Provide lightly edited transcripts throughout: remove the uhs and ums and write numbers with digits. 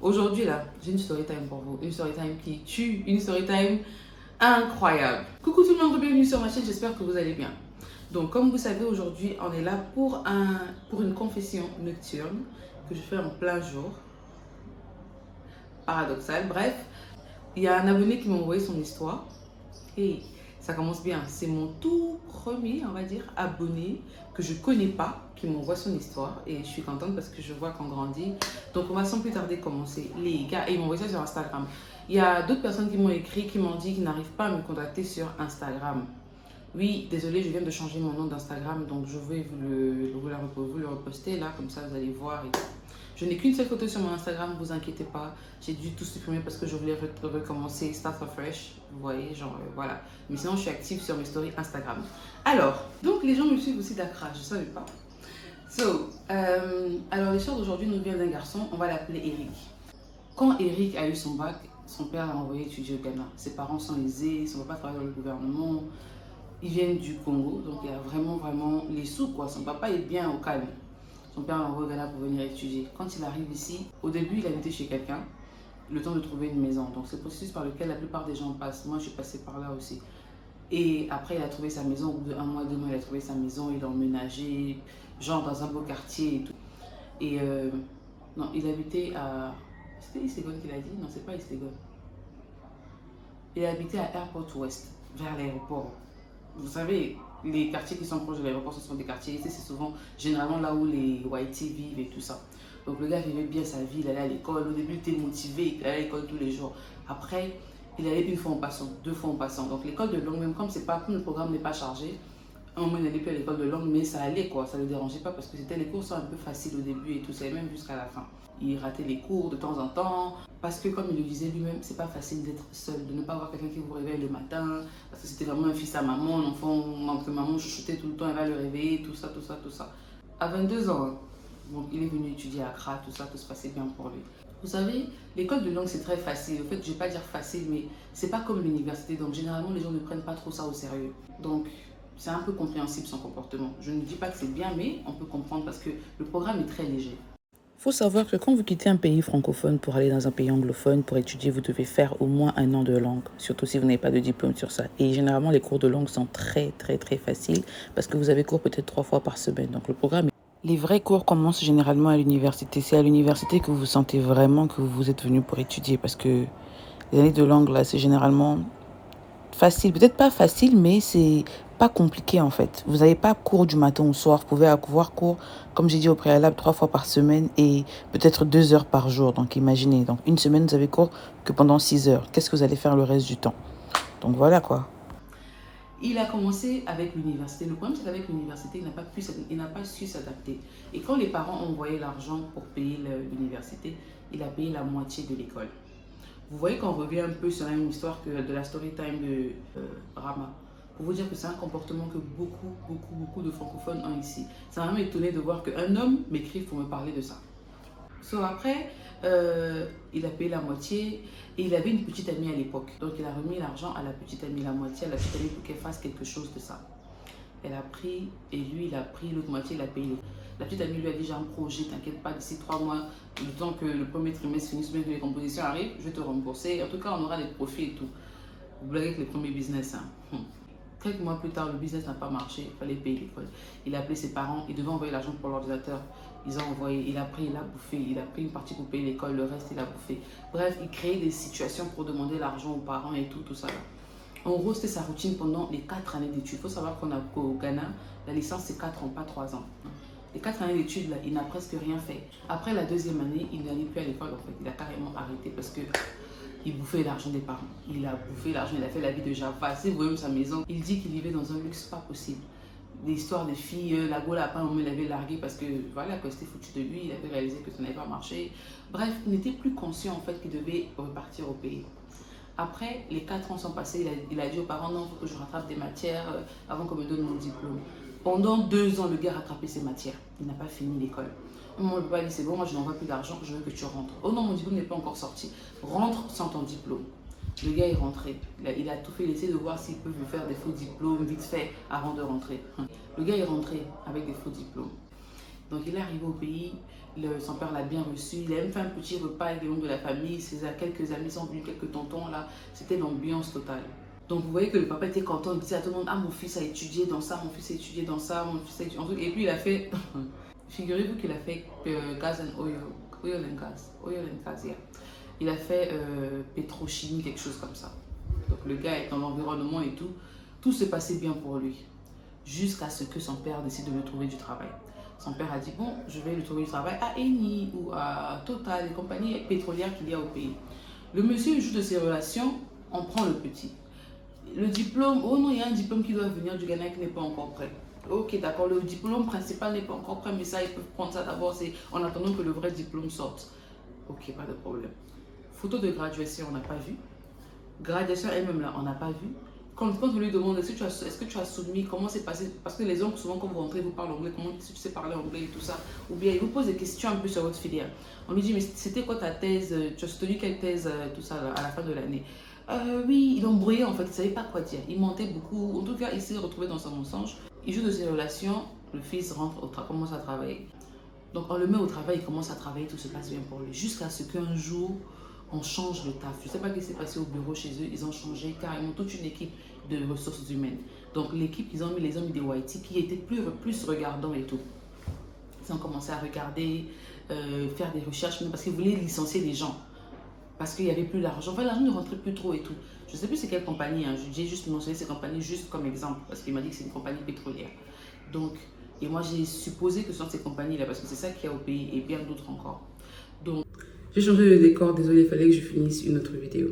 Aujourd'hui, là, j'ai une story time pour vous. Une story time qui tue, une story time incroyable. Coucou tout le monde, bienvenue sur ma chaîne, j'espère que vous allez bien. Donc, comme vous savez, aujourd'hui, on est là pour une confession nocturne que je fais en plein jour. Paradoxal, bref. Il y a un abonné qui m'a envoyé son histoire. Et ça commence bien. C'est mon tout premier, on va dire, abonné que je connais pas qui m'envoie son histoire. Et je suis contente parce que je vois qu'on grandit. Donc, on va sans plus tarder commencer. Les gars, et ils m'ont envoyé ça sur Instagram. Il y a d'autres personnes qui m'ont écrit, qui m'ont dit qu'ils n'arrivent pas à me contacter sur Instagram. Oui, désolé, je viens de changer mon nom d'Instagram, donc je vais vous le reposter là, comme ça vous allez voir. Et tout. Je n'ai qu'une seule photo sur mon Instagram, ne vous inquiétez pas. J'ai dû tout supprimer parce que je voulais recommencer, start fresh. Vous voyez, genre voilà. Mais sinon, je suis active sur mes stories Instagram. Alors, donc les gens me suivent aussi d'Accra, je ne savais pas. Alors l'histoire d'aujourd'hui nous vient d'un garçon, on va l'appeler Eric. Quand Eric a eu son bac, son père l'a envoyé étudier au Ghana. Ses parents sont aisés, son papa travaille dans le gouvernement. Ils viennent du Congo, donc il y a vraiment les sous quoi. Son papa est bien au calme. Son père l'a envoyé au Ghana pour venir étudier. Quand il arrive ici, au début il habitait chez quelqu'un, le temps de trouver une maison. Donc c'est le processus par lequel la plupart des gens passent. Moi je suis passée par là aussi. Et après il a trouvé sa maison, au bout d'un mois, 2 mois il a trouvé sa maison, il a emménagé, genre dans un beau quartier et tout. Et non, il habitait à... C'était Istegone qu'il a dit? Non, c'est pas Istegone. Il habitait à Airport West, vers l'aéroport. Vous savez, les quartiers qui sont proches de l'aéroport, ce sont des quartiers, c'est souvent, généralement là où les YT vivent et tout ça. Donc le gars vivait bien sa vie, il allait à l'école, au début il était motivé, il allait à l'école tous les jours. Après, il allait une fois en passant, 2 fois en passant. Donc l'école de langue, même comme le programme n'est pas chargé, un moment il n'allait plus à l'école de langue, mais ça allait quoi, ça ne le dérangeait pas parce que les cours sont un peu faciles au début et tout ça, et même jusqu'à la fin. Il ratait les cours de temps en temps, parce que comme il le disait lui-même, c'est pas facile d'être seul, de ne pas avoir quelqu'un qui vous réveille le matin, parce que c'était vraiment un fils à maman, un enfant que maman chuchotait tout le temps, elle va le réveiller, tout ça, tout ça, tout ça. À 22 ans, donc il est venu étudier à Accra, tout ça, tout se passait bien pour lui. Vous savez, l'école de langue c'est très facile, en fait je vais pas dire facile, mais c'est pas comme l'université, donc généralement les gens ne prennent pas trop ça au sérieux. Donc c'est un peu compréhensible son comportement. Je ne dis pas que c'est bien, mais on peut comprendre parce que le programme est très léger. Il faut savoir que quand vous quittez un pays francophone pour aller dans un pays anglophone pour étudier, vous devez faire au moins 1 an de langue, surtout si vous n'avez pas de diplôme sur ça. Et généralement, les cours de langue sont très faciles parce que vous avez cours peut-être 3 fois par semaine. Donc le programme, les vrais cours commencent généralement à l'université. C'est à l'université que vous sentez vraiment que vous êtes venu pour étudier parce que les années de langue, là, c'est généralement facile. Peut-être pas facile, mais c'est pas compliqué en fait. Vous n'avez pas cours du matin au soir. Vous pouvez avoir cours, comme j'ai dit au préalable, 3 fois par semaine et peut-être 2 heures par jour. Donc imaginez, donc une semaine, vous avez cours que pendant 6 heures. Qu'est-ce que vous allez faire le reste du temps? Donc voilà quoi. Il a commencé avec l'université. Le problème, c'est qu'avec l'université, il n'a pas su s'adapter. Et quand les parents ont envoyé l'argent pour payer l'université, il a payé la moitié de l'école. Vous voyez qu'on revient un peu sur une histoire de la story time de Rama. Pour vous dire que c'est un comportement que beaucoup de francophones ont ici. Ça m'a même étonné de voir qu'un homme m'écrive pour me parler de ça. Après, il a payé la moitié et il avait une petite amie à l'époque. Donc il a remis l'argent à la petite amie, la moitié à la petite amie pour qu'elle fasse quelque chose de ça. Elle a pris et lui il a pris l'autre moitié, il a payé. La petite amie lui a dit j'ai un projet, t'inquiète pas, d'ici 3 mois, le temps que le premier trimestre finisse, bien que les compositions arrivent, je vais te rembourser. En tout cas, on aura des profits et tout. Vous blaguez avec les premiers business. Hein. Quelques mois plus tard, le business n'a pas marché, il fallait payer l'école. Il a appelé ses parents, il devait envoyer l'argent pour l'ordinateur. Ils ont envoyé, il a pris, il a bouffé, il a pris une partie pour payer l'école, le reste il a bouffé. Bref, il créait des situations pour demander l'argent aux parents et tout ça là. En gros, c'était sa routine pendant les 4 années d'études. Il faut savoir qu'au Ghana, la licence c'est 4 ans, pas 3 ans. Les 4 années d'études, là, il n'a presque rien fait. Après la 2e année, il n'allait plus à l'école en fait. Il a carrément arrêté parce que il bouffait l'argent des parents. Il a bouffé l'argent, il a fait la vie de Java. Si vous voyez même sa maison, il dit qu'il vivait dans un luxe pas possible. L'histoire des filles, la Gaule, après, on l'avait largué parce que voilà, quoi, c'était foutu de lui, il avait réalisé que ça n'avait pas marché. Bref, il n'était plus conscient en fait qu'il devait repartir au pays. Après, les 4 ans sont passés, il a dit aux parents, non, il faut que je rattrape des matières avant qu'on me donne mon diplôme. Pendant 2 ans, le gars a rattrapé ses matières. Il n'a pas fini l'école. Mon papa dit, c'est bon, moi je n'envoie plus d'argent, je veux que tu rentres. Oh non, mon diplôme n'est pas encore sorti. Rentre sans ton diplôme. Le gars est rentré. Il a tout fait, il essaie de voir s'il peut me faire des faux diplômes vite fait avant de rentrer. Le gars est rentré avec des faux diplômes. Donc il est arrivé au pays, son père l'a bien reçu, il a même fait un petit repas avec les membres de la famille, quelques amis sont venus, quelques tontons là, c'était l'ambiance totale. Donc vous voyez que le papa était content, il disait à tout le monde, ah mon fils a étudié dans ça, mon fils a étudié dans ça, mon fils a étudié dans ça. Et puis il a fait, figurez-vous qu'il a fait gas and oil, oil and gas, yeah. Il a fait pétrochimie, quelque chose comme ça. Donc le gars est dans l'environnement et tout se passait bien pour lui. Jusqu'à ce que son père décide de lui trouver du travail. Son père a dit, bon, je vais lui trouver du travail à Eni ou à Total, les compagnies pétrolières qu'il y a au pays. Le monsieur joue de ses relations, on prend le petit. Le diplôme, oh non, il y a un diplôme qui doit venir du Ghana qui n'est pas encore prêt. Ok, d'accord, le diplôme principal n'est pas encore prêt, mais ça, ils peuvent prendre ça d'abord, c'est en attendant que le vrai diplôme sorte. Ok, pas de problème. Photo de graduation, on n'a pas vu. Graduation elle-même, là, on n'a pas vu. Quand vous lui demandez est-ce que tu as soumis, comment c'est passé, parce que les hommes, souvent, quand vous rentrez, vous parlez anglais, comment tu sais parler anglais et tout ça. Ou bien, ils vous posent des questions un peu sur votre filière. On lui dit, mais c'était quoi ta thèse, tu as soutenu quelle thèse, tout ça, là, à la fin de l'année. Oui, il embrouillait en fait, il ne savait pas quoi dire. Il mentait beaucoup. En tout cas, il s'est retrouvé dans son mensonge. Il joue de ses relations. Le fils commence à travailler. Donc, on le met au travail, il commence à travailler, tout se passe bien pour lui. Jusqu'à ce qu'un jour, on change le taf. Je ne sais pas ce qui s'est passé au bureau chez eux. Ils ont changé carrément toute une équipe de ressources humaines. Donc, l'équipe, ils ont mis les hommes des YT qui étaient plus regardants et tout. Ils ont commencé à regarder, faire des recherches, parce qu'ils voulaient licencier les gens. Parce qu'il n'y avait plus l'argent. Enfin, l'argent ne rentrait plus trop et tout. Je ne sais plus c'est quelle compagnie. Hein. J'ai juste mentionné ces compagnies juste comme exemple. Parce qu'il m'a dit que c'est une compagnie pétrolière. Donc, et moi, j'ai supposé que ce sont ces compagnies-là. Parce que c'est ça qu'il y a au pays et bien d'autres encore. Donc, j'ai changé le décor. Désolé, il fallait que je finisse une autre vidéo.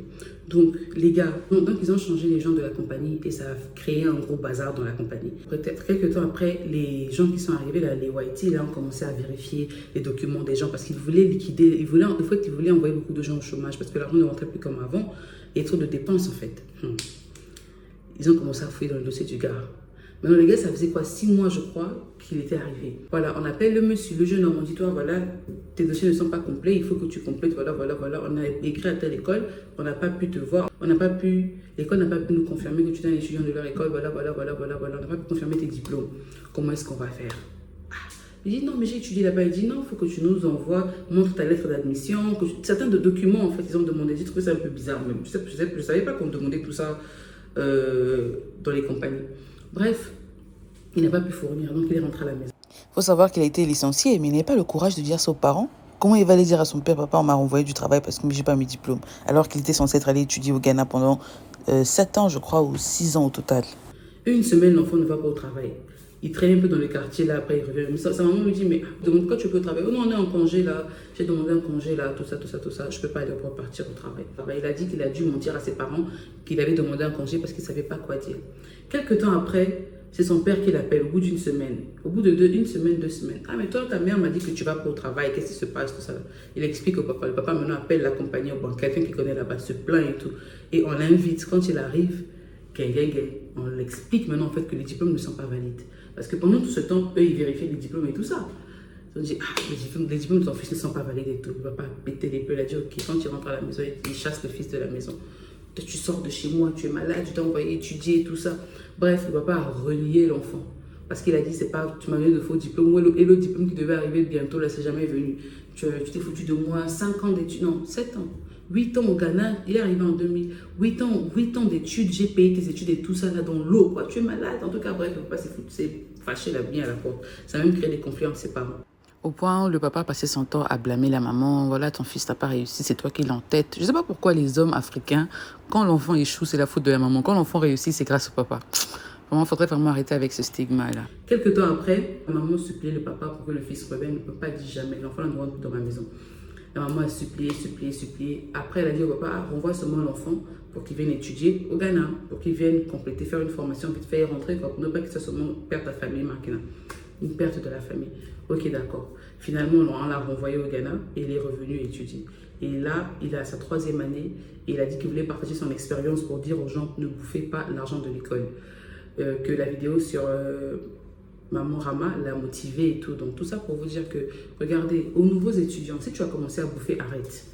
Donc, les gars, donc ils ont changé les gens de la compagnie et ça a créé un gros bazar dans la compagnie. Peut-être quelques temps après, les gens qui sont arrivés, là, les YT, là, ont commencé à vérifier les documents des gens parce qu'ils voulaient liquider, ils voulaient envoyer beaucoup de gens au chômage parce que l'argent ne rentrait plus comme avant et trop de dépenses en fait. Ils ont commencé à fouiller dans le dossier du gars. Maintenant, les gars, ça faisait quoi, 6 mois, je crois, qu'il était arrivé. Voilà, on appelle le monsieur, le jeune homme, on dit, toi, voilà, tes dossiers ne sont pas complets, il faut que tu complètes, voilà. On a écrit à telle école, on n'a pas pu te voir, l'école n'a pas pu nous confirmer que tu es un étudiant de leur école, voilà, on n'a pas pu confirmer tes diplômes. Comment est-ce qu'on va faire? Il dit, non, mais j'ai étudié là-bas. Il dit, non, il faut que tu nous envoies, montre ta lettre d'admission, certains de documents, en fait, ils ont demandé. J'ai trouvé ça un peu bizarre, même. Je ne savais pas qu'on demandait tout ça dans les compagnies. Bref, il n'a pas pu fournir, donc il est rentré à la maison. Il faut savoir qu'il a été licencié, mais il n'avait pas le courage de dire ça aux parents. Comment il va aller dire à son père, papa, on m'a renvoyé du travail parce que je n'ai pas mes diplômes, alors qu'il était censé être allé étudier au Ghana pendant 7 ans, je crois, ou 6 ans au total. Une semaine, l'enfant ne va pas au travail. Il traîne un peu dans le quartier, là, après il revient. Sa maman lui dit, mais demande pourquoi tu peux travailler. Oh non, on est en congé, là. J'ai demandé un congé, là, tout ça. Je ne peux pas aller pour partir au travail. Il a dit qu'il a dû mentir à ses parents qu'il avait demandé un congé parce qu'il ne savait pas quoi dire. Quelques temps après, c'est son père qui l'appelle au bout d'une semaine. Au bout de une semaine, 2 semaines. Ah, mais toi, ta mère m'a dit que tu vas pas au travail. Qu'est-ce qui se passe, tout ça. Il explique au papa. Le papa maintenant appelle la compagnie au banc. Quelqu'un qui connaît là-bas se plaint et tout. Et on l'invite. Quand il arrive, on l'explique maintenant en fait que les diplômes ne sont pas valides. Parce que pendant tout ce temps, eux, ils vérifiaient les diplômes et tout ça. Ils ont dit, les diplômes de ton fils ne sont pas valides et tout. Le papa a pété les peurs. Il a dit, ok, quand il rentre à la maison, il chasse le fils de la maison. Tu sors de chez moi, tu es malade, je t'ai envoyé étudier et tout ça. Bref, le papa a relié l'enfant. Parce qu'il a dit, c'est pas, tu m'as donné de faux diplômes. Et le diplôme qui devait arriver bientôt, là, c'est jamais venu. Tu t'es foutu de moi 5 ans d'études, non, 7 ans. 8 ans au Ghana, il est arrivé en 2000. 8 ans d'études, j'ai payé tes études et tout ça là dans l'eau, quoi. Tu es malade. En tout cas, bref, le papa s'est fâché la bien à la porte. Ça a même créé des conflits entre ses parents. Au point où le papa passait son temps à blâmer la maman. Voilà, ton fils n'a pas réussi, c'est toi qui l'entête. Je ne sais pas pourquoi les hommes africains, quand l'enfant échoue, c'est la faute de la maman. Quand l'enfant réussit, c'est grâce au papa. Vraiment, il faudrait vraiment arrêter avec ce stigma-là. Quelques temps après, la maman suppliait le papa pour que le fils revienne. Le papa dit jamais, l'enfant ne rentre plus dans ma maison. La maman a supplié. Après, elle a dit au papa, renvoie seulement l'enfant pour qu'il vienne étudier au Ghana, pour qu'il vienne compléter, faire une formation, puis faire rentrer, pour ne pas que ce soit seulement perte de la famille, une perte de la famille. Ok, d'accord. Finalement, on l'a renvoyé au Ghana et il est revenu étudier. Et là, il a sa 3e année et il a dit qu'il voulait partager son expérience pour dire aux gens, ne bouffez pas l'argent de l'école. Que la vidéo sur Maman Rama l'a motivé et tout. Donc tout ça pour vous dire que, regardez, aux nouveaux étudiants, si tu as commencé à bouffer, arrête.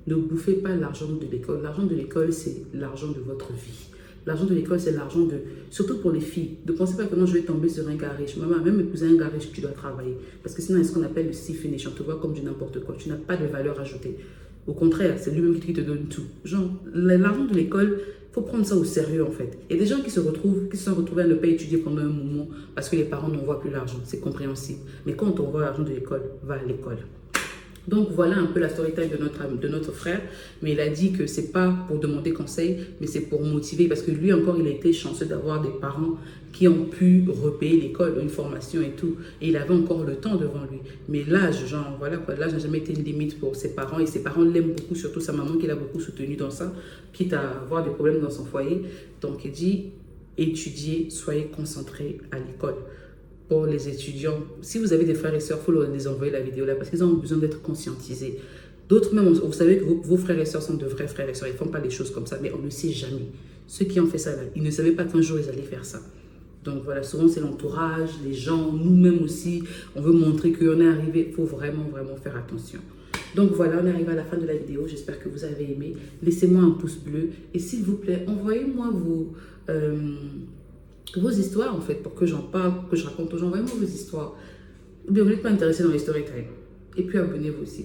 Ne bouffez pas l'argent de l'école. L'argent de l'école, c'est l'argent de votre vie. L'argent de l'école, c'est l'argent de... Surtout pour les filles. Ne pensez pas que non, je vais tomber sur un gars riche. Maman, même épouser un gars riche, tu dois travailler. Parce que sinon, il y a ce qu'on appelle le see-finish. On te voit comme du n'importe quoi. Tu n'as pas de valeur ajoutée. Au contraire, c'est lui-même qui te donne tout. Genre, l'argent de l'école, il faut prendre ça au sérieux, en fait. Il y a des gens qui se sont retrouvés à ne pas étudier pendant un moment parce que les parents n'envoient plus l'argent. C'est compréhensible. Mais quand on voit l'argent de l'école, va à l'école. Donc voilà un peu la story time de notre frère, mais il a dit que c'est pas pour demander conseil, mais c'est pour motiver, parce que lui encore il a été chanceux d'avoir des parents qui ont pu repayer l'école, une formation et tout, et il avait encore le temps devant lui. Mais l'âge, genre voilà quoi, l'âge n'a jamais été une limite pour ses parents, et ses parents l'aiment beaucoup, surtout sa maman qui l'a beaucoup soutenu dans ça, quitte à avoir des problèmes dans son foyer. Donc il dit, étudiez, soyez concentrés à l'école. Pour les étudiants, si vous avez des frères et sœurs, il faut leur les envoyer la vidéo là parce qu'ils ont besoin d'être conscientisés. D'autres même, vous savez que vos frères et sœurs sont de vrais frères et sœurs, ils ne font pas les choses comme ça, mais on ne sait jamais. Ceux qui ont fait ça là, ils ne savaient pas qu'un jour ils allaient faire ça. Donc voilà, souvent c'est l'entourage, les gens, nous-mêmes aussi, on veut montrer qu'on est arrivé, il faut vraiment, vraiment faire attention. Donc voilà, on arrive à la fin de la vidéo, j'espère que vous avez aimé. Laissez-moi un pouce bleu et s'il vous plaît, envoyez-moi vos histoires en fait, pour que j'en parle, que je raconte aux gens. Envoyez-moi vos histoires. Ou bien vous n'êtes pas intéressé dans les story time. Et puis abonnez-vous aussi.